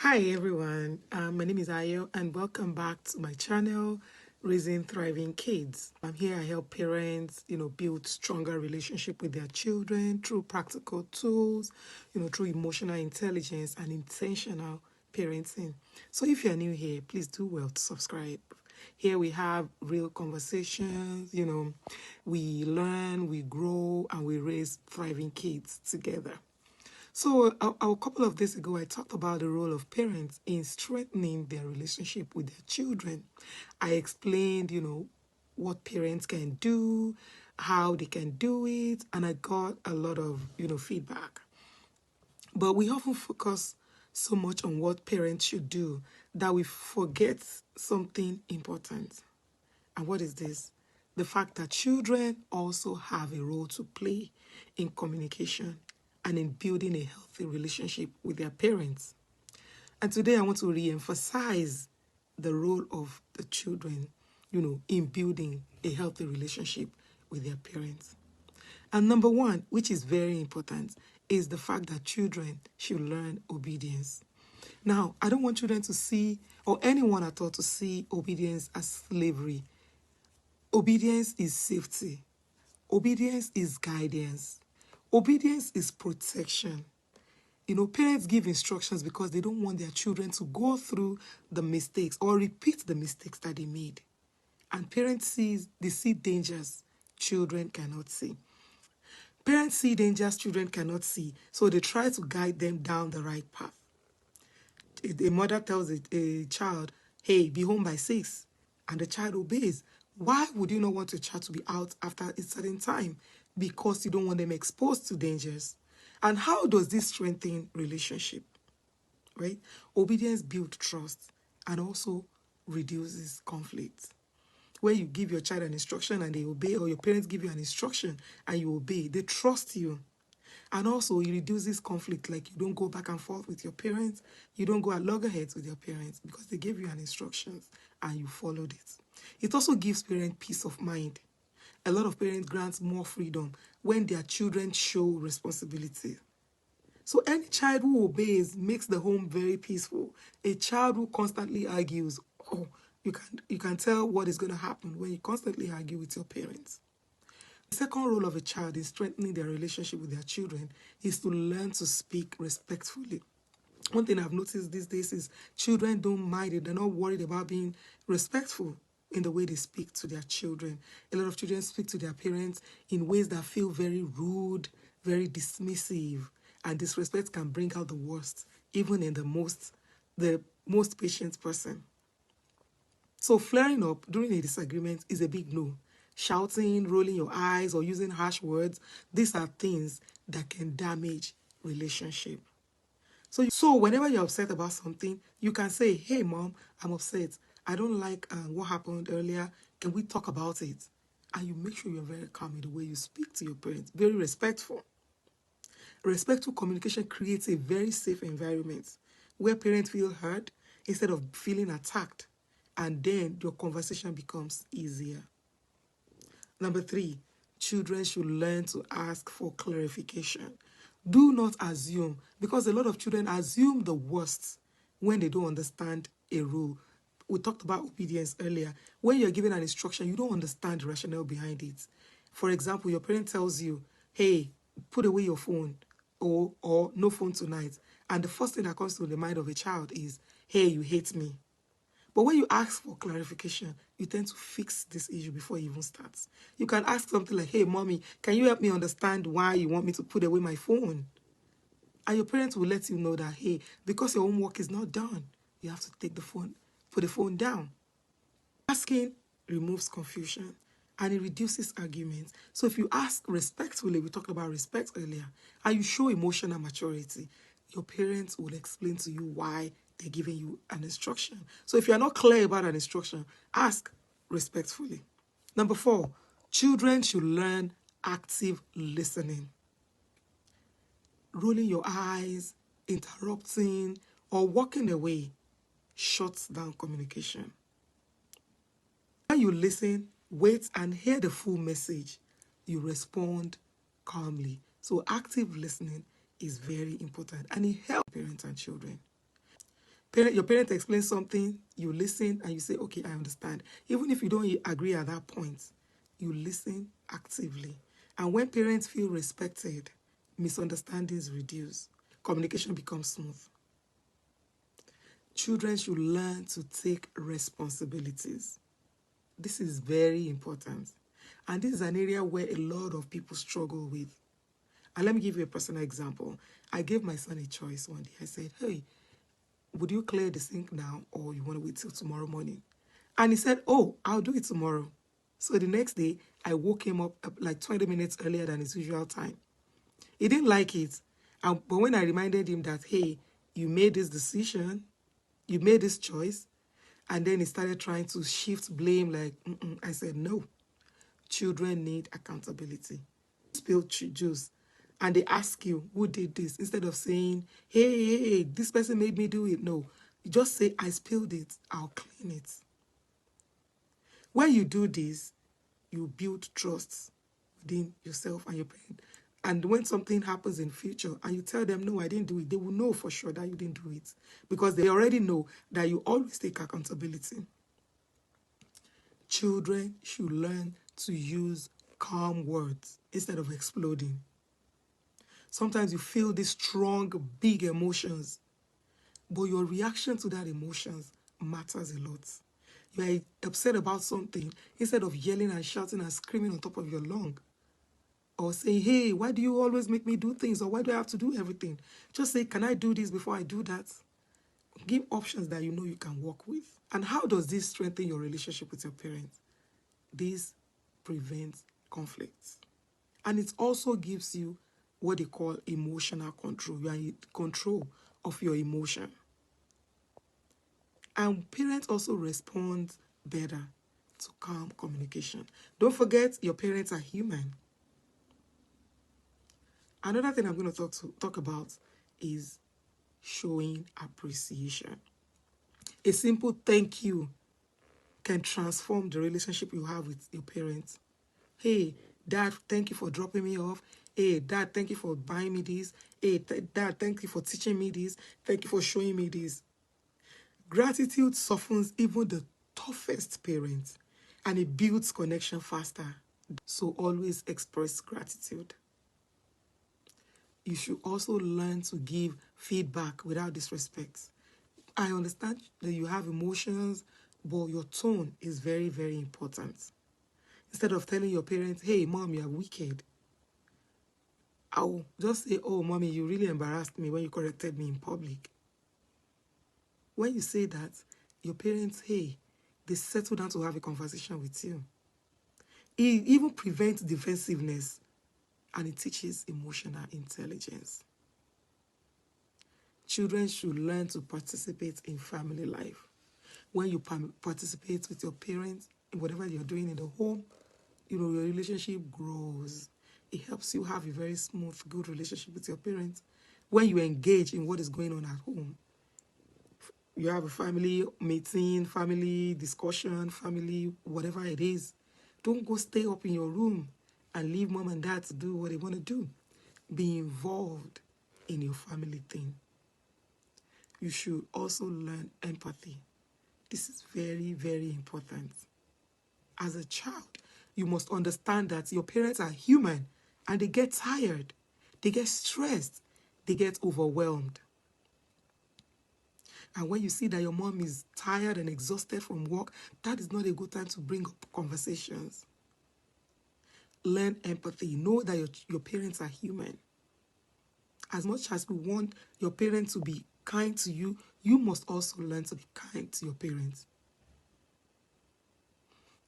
Hi everyone, my name is Ayo and welcome back to my channel, Raising Thriving Kids. I'm here I help parents, build stronger relationship with their children through practical tools, through emotional intelligence and intentional parenting. So if you're new here, please do well to subscribe. Here we have real conversations, we learn, we grow, and we raise thriving kids together. So, a couple of days ago, I talked about the role of parents in strengthening their relationship with their children. I explained, what parents can do, how they can do it, and I got a lot of, feedback. But we often focus so much on what parents should do that we forget something important. And what is this? The fact that children also have a role to play in communication and in building a healthy relationship with their parents. And today I want to re-emphasize the role of the children, in building a healthy relationship with their parents. And number one, which is very important, is the fact that children should learn obedience. Now, I don't want children to see, or anyone at all to see obedience as slavery. Obedience is safety. Obedience is guidance. Obedience is protection. Parents give instructions because they don't want their children to go through the mistakes or repeat the mistakes that they made. And parents see dangers children cannot see. Parents see dangers children cannot see, so they try to guide them down the right path. A mother tells a child, hey, be home by 6, and the child obeys. Why would you not want your child to be out after a certain time? Because you don't want them exposed to dangers. And how does this strengthen relationship? Right? Obedience builds trust and also reduces conflict. When you give your child an instruction and they obey, or your parents give you an instruction and you obey, they trust you. And also, it reduces conflict, like you don't go back and forth with your parents, you don't go at loggerheads with your parents because they gave you an instructions and you followed it. It also gives parents peace of mind. A lot of parents grant more freedom when their children show responsibility. So any child who obeys makes the home very peaceful. A child who constantly argues, you can tell what is going to happen when you constantly argue with your parents. The second role of a child in strengthening their relationship with their children is to learn to speak respectfully. One thing I've noticed these days is children don't mind it. They're not worried about being respectful in the way they speak to their children. A lot of children speak to their parents in ways that feel very rude, very dismissive, and disrespect can bring out the worst, even in the most patient person. So flaring up during a disagreement is a big no. Shouting, rolling your eyes, or using harsh words, these are things that can damage relationship. So whenever you're upset about something, you can say, hey mom, I'm upset. I don't like what happened earlier. Can we talk about it? And you make sure you're very calm in the way you speak to your parents, very respectful. Respectful communication creates a very safe environment where parents feel heard instead of feeling attacked, and then your conversation becomes easier. Number 3, children should learn to ask for clarification. Do not assume, because a lot of children assume the worst when they don't understand a rule. We talked about obedience earlier. When you're given an instruction, you don't understand the rationale behind it. For example, your parent tells you, hey, put away your phone, or no phone tonight. And the first thing that comes to the mind of a child is, hey, you hate me. But when you ask for clarification, you tend to fix this issue before it even starts. You can ask something like, hey, mommy, can you help me understand why you want me to put away my phone? And your parents will let you know that, hey, because your homework is not done, you have to put the phone down. Asking removes confusion and it reduces arguments. So if you ask respectfully, we talked about respect earlier, and you show emotional maturity, your parents will explain to you why they're giving you an instruction. So if you're not clear about an instruction, ask respectfully. Number 4, children should learn active listening. Rolling your eyes, interrupting, or walking away shuts down communication. When you listen, wait, and hear the full message, you respond calmly. So active listening is very important and it helps parents and children. Your parent explains something, you listen and you say, okay, I understand. Even if you don't agree at that point, you listen actively. And when parents feel respected, misunderstandings reduce, communication becomes smooth. Children should learn to take responsibilities. This is very important. And this is an area where a lot of people struggle with. And let me give you a personal example. I gave my son a choice one day. I said, hey, would you clear the sink now or you want to wait till tomorrow morning? And he said, oh, I'll do it tomorrow. So the next day, I woke him up like 20 minutes earlier than his usual time. He didn't like it. But when I reminded him that, hey, you made this decision, you made this choice, and then he started trying to shift blame like, I said, no, children need accountability. Spilled juice, and they ask you, who did this? Instead of saying, hey, this person made me do it. No, you just say, I spilled it, I'll clean it. When you do this, you build trust within yourself and your parent. And when something happens in future and you tell them, no, I didn't do it, they will know for sure that you didn't do it because they already know that you always take accountability. Children should learn to use calm words instead of exploding. Sometimes you feel these strong, big emotions, but your reaction to that emotions matters a lot. You are upset about something, instead of yelling and shouting and screaming on top of your lung, or saying, hey, why do you always make me do things, or why do I have to do everything? Just say, can I do this before I do that? Give options that you know you can work with. And how does this strengthen your relationship with your parents? This prevents conflicts. And it also gives you what they call emotional control. You are in control of your emotion. And parents also respond better to calm communication. Don't forget, your parents are human. Another thing I'm going to talk about is showing appreciation. A simple thank you can transform the relationship you have with your parents. Hey, Dad, thank you for dropping me off. Hey, Dad, thank you for buying me this. Hey, Dad, thank you for teaching me this. Thank you for showing me this. Gratitude softens even the toughest parents, and it builds connection faster. So always express gratitude. You should also learn to give feedback without disrespect. I understand that you have emotions, but your tone is very, very important. Instead of telling your parents, hey, Mom, you're wicked, I'll just say, oh, Mommy, you really embarrassed me when you corrected me in public. When you say that, your parents, hey, they settle down to have a conversation with you. It even prevents defensiveness, and it teaches emotional intelligence. Children should learn to participate in family life. When you participate with your parents in whatever you're doing in the home, your relationship grows. It helps you have a very smooth, good relationship with your parents. When you engage in what is going on at home, you have a family meeting, family discussion, family whatever it is, don't go stay up in your room and leave Mom and Dad to do what they want to do. Be involved in your family thing. You should also learn empathy. This is very, very important. As a child, you must understand that your parents are human and they get tired, they get stressed, they get overwhelmed. And when you see that your mom is tired and exhausted from work, that is not a good time to bring up conversations. Learn empathy. Know that your parents are human. As much as we want your parents to be kind to you, you must also learn to be kind to your parents.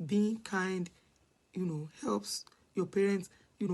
Being kind, helps your parents,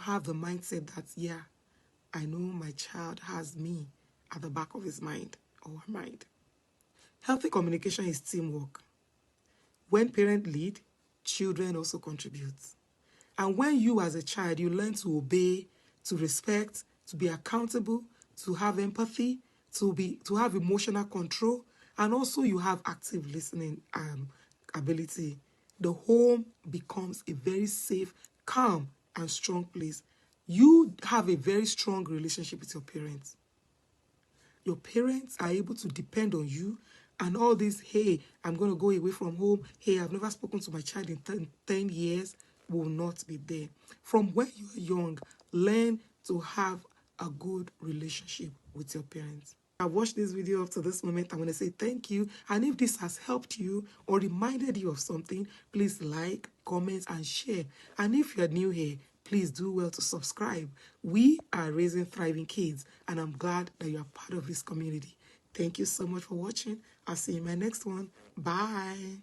have the mindset that, yeah, I know my child has me at the back of his mind or her mind. Healthy communication is teamwork. When parents lead, children also contribute. And when you as a child, you learn to obey, to respect, to be accountable, to have empathy, to have emotional control, and also you have active listening ability, the home becomes a very safe, calm, and strong place. You have a very strong relationship with your parents. your parents are able to depend on you, and all this, hey, I'm going to go away from home, hey, I've never spoken to my child in 10 years, will not be there. From when you're young, learn to have a good relationship with your parents. I've watched this video up to this moment. I want to say thank you. And if this has helped you or reminded you of something, please like, comment, and share. And if you're new here, please do well to subscribe. We are Raising Thriving Kids, and I'm glad that you are part of this community. Thank you so much for watching. I'll see you in my next one. Bye.